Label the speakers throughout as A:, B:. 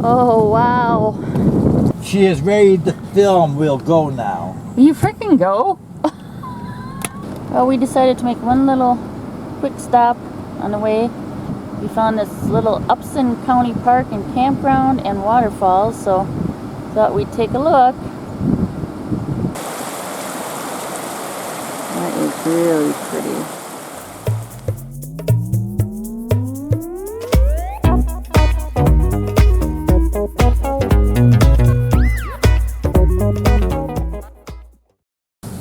A: Oh, wow.
B: She is ready to film. We'll go now.
A: You freaking go. Well, we decided to make one little quick stop on the way. We found this little Upson County Park and Campground and Waterfalls, so thought we'd take a look. That is really pretty.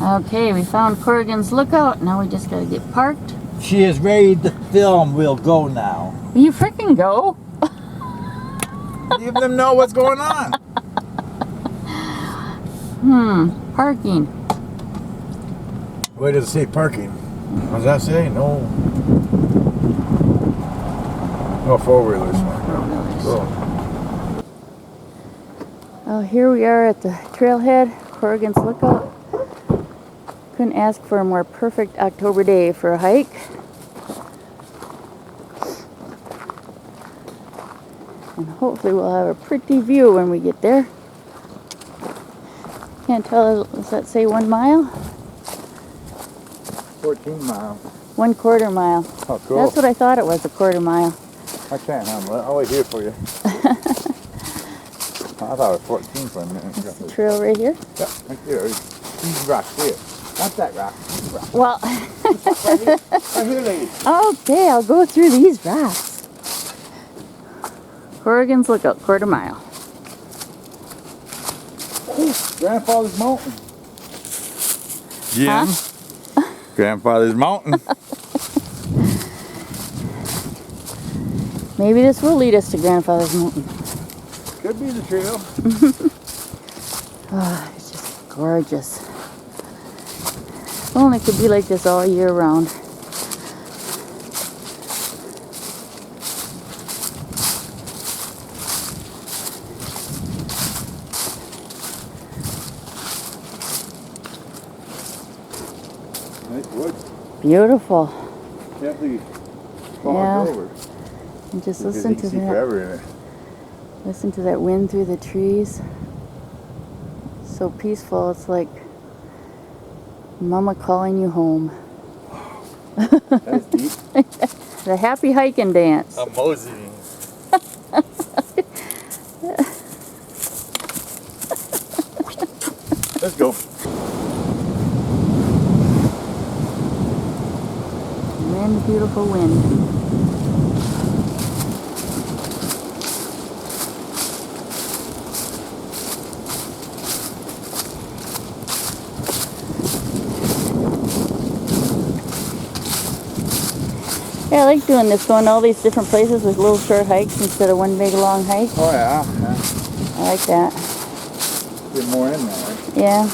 A: Okay, we found Corrigan's Lookout. Now we just gotta get parked.
B: She is ready to film. We'll go now.
A: You freaking go.
B: Let them know what's going on.
A: Parking.
B: Where does it say parking? What does that say? No. Oh, four-wheelers. Cool.
A: Oh, here we are at the trailhead, Corrigan's Lookout. Couldn't ask for a more perfect October day for a hike. And hopefully we'll have a pretty view when we get there. Can't tell, does that say 1 mile?
B: 14 miles.
A: 1/4 mile.
B: Oh, cool.
A: That's what I thought it was, a 1/4 mile.
B: I can't handle it. I'll wait here for you. I thought it was 14 for a minute.
A: This is the trail right here?
B: Yeah, right there. These rocks here. Not that rock. These rocks.
A: Well,
B: Right here, lady.
A: okay, I'll go through these rocks. Corrigan's Lookout, 1/4 mile.
B: Hey, Grandfather's Mountain. Jim.
A: Huh?
B: Grandfather's Mountain.
A: Maybe this will lead us to Grandfather's Mountain.
B: Could be the trail.
A: Oh, it's just gorgeous. If only it could be like this all year round.
B: Nice woods.
A: Beautiful.
B: Can't be far
A: Yeah.
B: over.
A: And just
B: Because
A: listen
B: you
A: to
B: can see
A: that.
B: forever in it.
A: Listen to that wind through the trees. So peaceful. It's like Mama calling you home.
B: That's deep.
A: The happy hiking dance.
B: I'm moseying. Let's go.
A: Wind, beautiful wind. Yeah, I like doing this, going to all these different places with little short hikes instead of one big long hike.
B: Oh yeah,
A: I like that.
B: Get more in there. Right?
A: Yeah.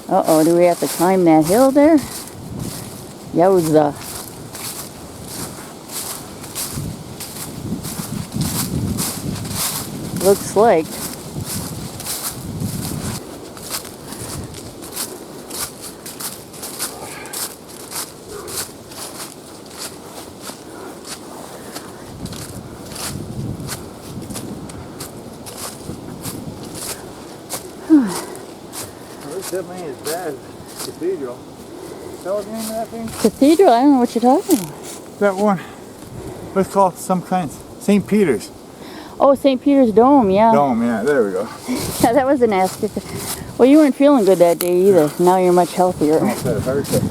A: Uh-oh, do we have to climb that hill there? Yowza. Looks like.
B: Definitely as bad as Cathedral. Tell the name of that thing?
A: Cathedral? I don't know what you're talking about.
B: That one. Let's call it some kind. St. Peter's.
A: Oh, St. Peter's Dome, yeah.
B: Dome, yeah, there we go.
A: Yeah, that was a nasty thing. Well, you weren't feeling good that day either. Now you're much healthier.
B: Almost had a heart attack.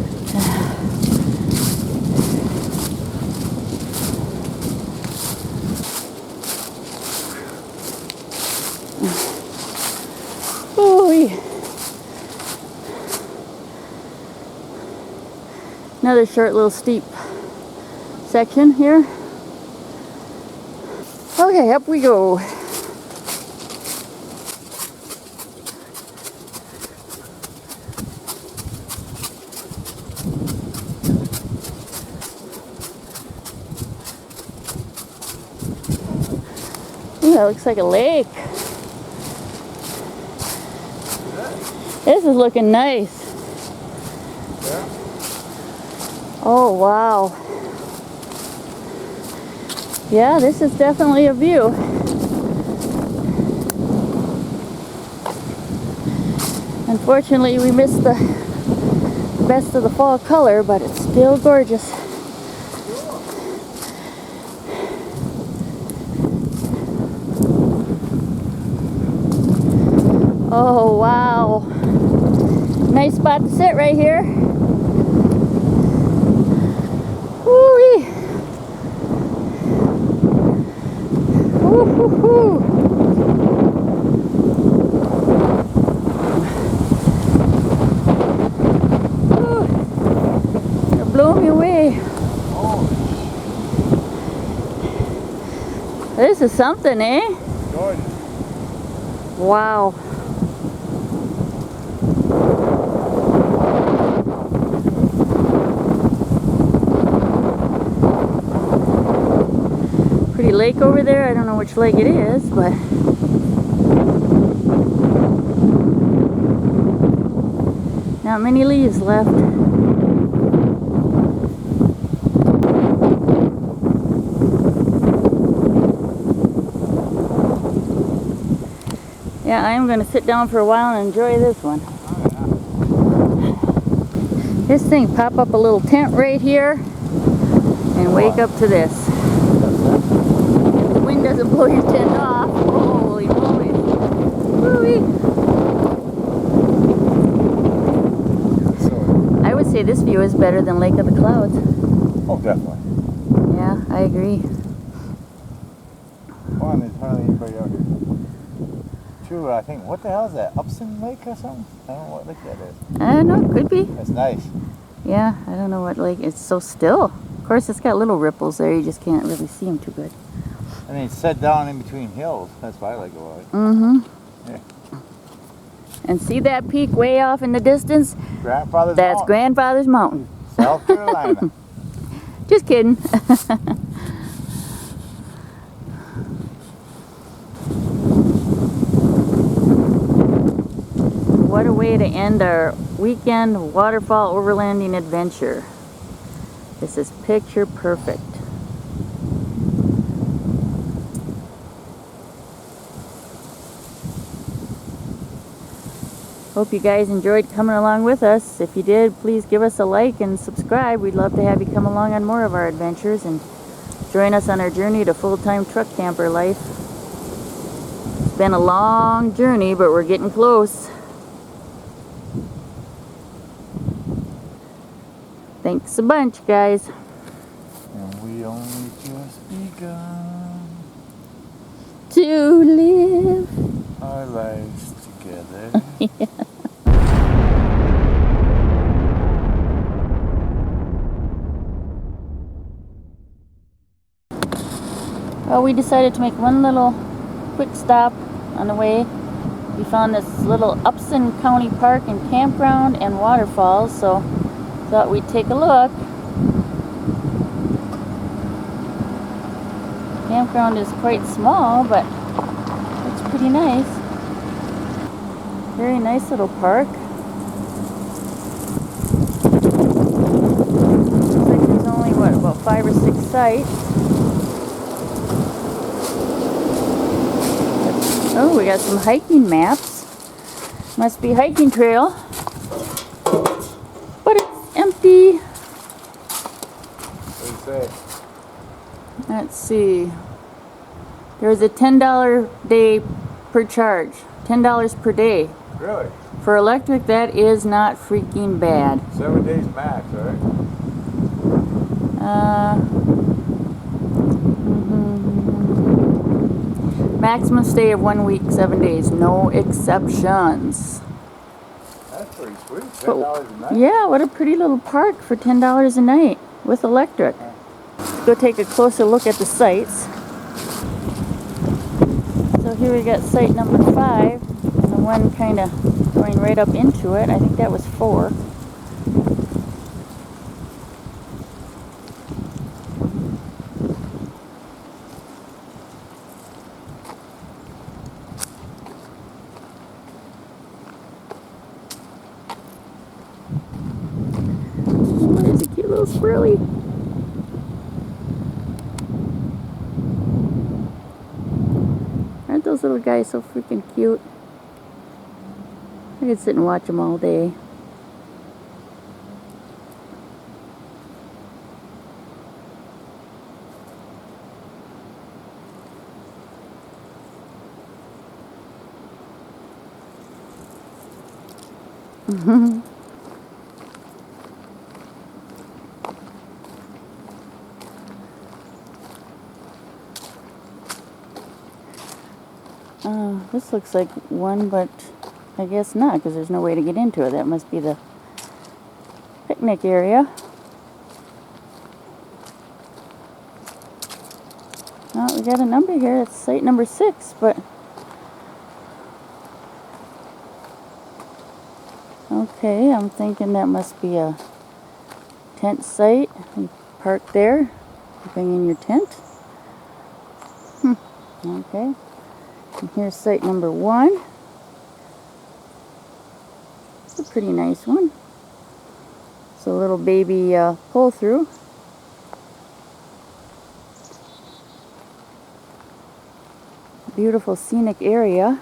A: Ooh-wee. Another short little steep section here. Okay, up we go. Ooh, that looks like a lake. This is looking nice.
B: Yeah.
A: Oh, wow. Yeah, this is definitely a view. Unfortunately, we missed the best of the fall color, but it's still gorgeous. Oh, wow. Nice spot to sit right here. Woo-wee. Woo-hoo-hoo. It blew me away. This is something, eh?
B: Good.
A: Wow. Pretty lake over there. I don't know which lake it is, but not many leaves left. Yeah, I'm going to sit down for a while and enjoy this one. This thing, pop up a little tent right here and wake up to this. If the wind doesn't blow your tent off, holy moly. Woo-wee. I would say this view is better than Lake of the Clouds.
B: Oh, definitely.
A: Yeah, I agree.
B: One, there's hardly anybody out here. Two, I think, what the hell is that? Upson Lake or something? I don't know what lake that is.
A: I don't know, could be.
B: That's nice.
A: Yeah, I don't know what lake. It's so still. Of course, it's got little ripples there. You just can't really see them too good.
B: I mean, it's set down in between hills. That's what I like about it.
A: Mm-hmm.
B: Yeah.
A: And see that peak way off in the distance?
B: Grandfather's
A: That's
B: Mountain,
A: Grandfather's Mountain.
B: South Carolina.
A: Just kidding. What a way to end our weekend waterfall overlanding adventure. This is picture perfect. Hope you guys enjoyed coming along with us. If you did, please give us a like and subscribe. We'd love to have you come along on more of our adventures and join us on our journey to full-time truck camper life. It's been a long journey, but we're getting close. Thanks a bunch, guys.
B: And we only just begun
A: To live.
B: our lives together.
A: Yeah. Well, we decided to make one little quick stop on the way. We found this little Upson County Park and Campground and Waterfalls, so thought we'd take a look. Campground is quite small, but it's pretty nice. Very nice little park. Looks like there's only, what, about 5 or 6 sites. Oh, we got some hiking maps. Must be hiking trail. But it's empty.
B: What do you say?
A: Let's see. There's a $10 day per charge. $10 per day.
B: Really?
A: For electric, that is not freaking bad.
B: 7 days max, right?
A: Maximum stay of 1 week, 7 days. No exceptions.
B: That's pretty sweet. $10 a night.
A: Yeah, what a pretty little park for $10 a night with electric. Let's go take a closer look at the sites. So here we got site number 5, and the one kind of going right up into it. I think that was 4. There's a cute little so swirly. Aren't those little guys so freaking cute? I could sit and watch them all day. This looks like one, but I guess not, because there's no way to get into it. That must be the picnic area. Oh, we got a number here. It's site number 6, but okay, I'm thinking that must be a tent site. You park there, bring in your tent. Okay. And here's site number 1. It's a pretty nice one. It's a little baby pull through. Beautiful scenic area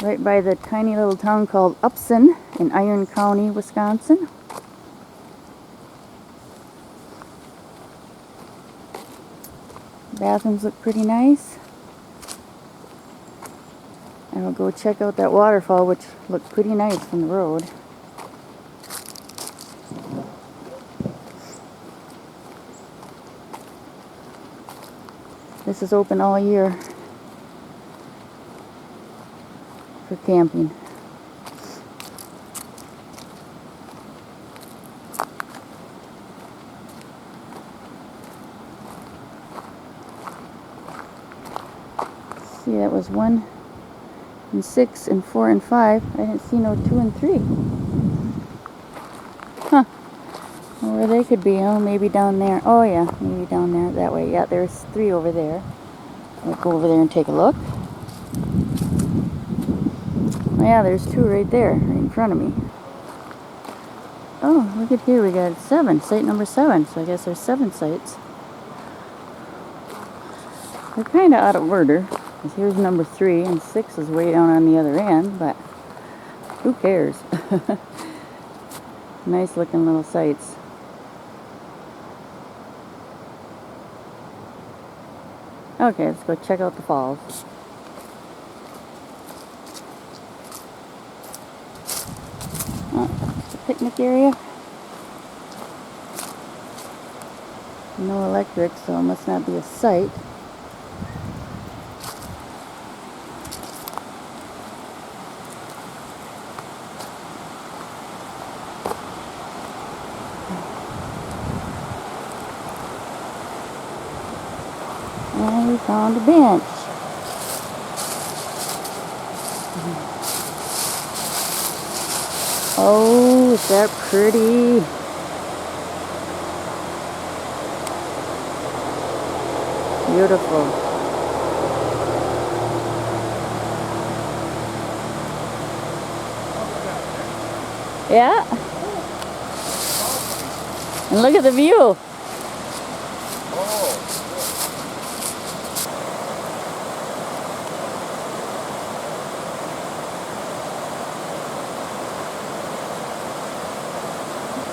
A: right by the tiny little town called Upson in Iron County, Wisconsin. Bathrooms look pretty nice. And we'll go check out that waterfall, which looked pretty nice from the road. This is open all year for camping. See, that was 1 and 6 and 4 and 5. I didn't see no 2 and 3. Huh. Well, where they could be, oh, maybe down there. Oh yeah, maybe down there that way. Yeah, there's 3 over there. I'll go over there and take a look. Oh, yeah, there's 2 right there, right in front of me. Oh, look at here, we got 7, site number 7. So I guess there's 7 sites. They're kind of out of order. Here's number 3, and 6 is way down on the other end, but who cares? Nice looking little sites. Okay, let's go check out the falls. Oh, it's the picnic area. No electric, so it must not be a site. And we found a bench. Oh, is that pretty? Beautiful. Yeah. And look at the view.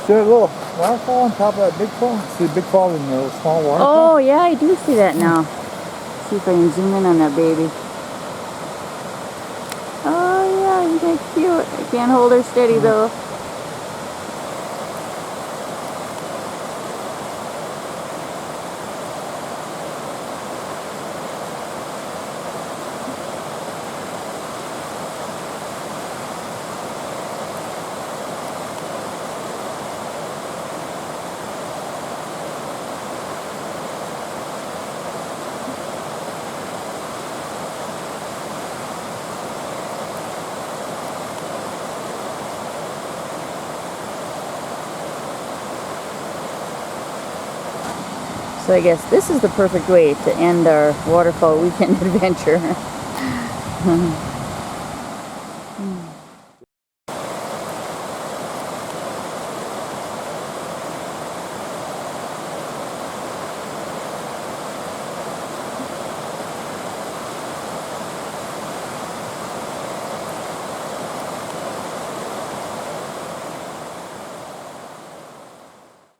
B: There's a little waterfall on top of that big fall. See the big fall and the small waterfall?
A: Oh, yeah, I do see that now. See if I can zoom in on that baby. Oh, yeah, isn't that cute? I can't hold her steady, though. So I guess this is the perfect way to end our waterfall weekend adventure.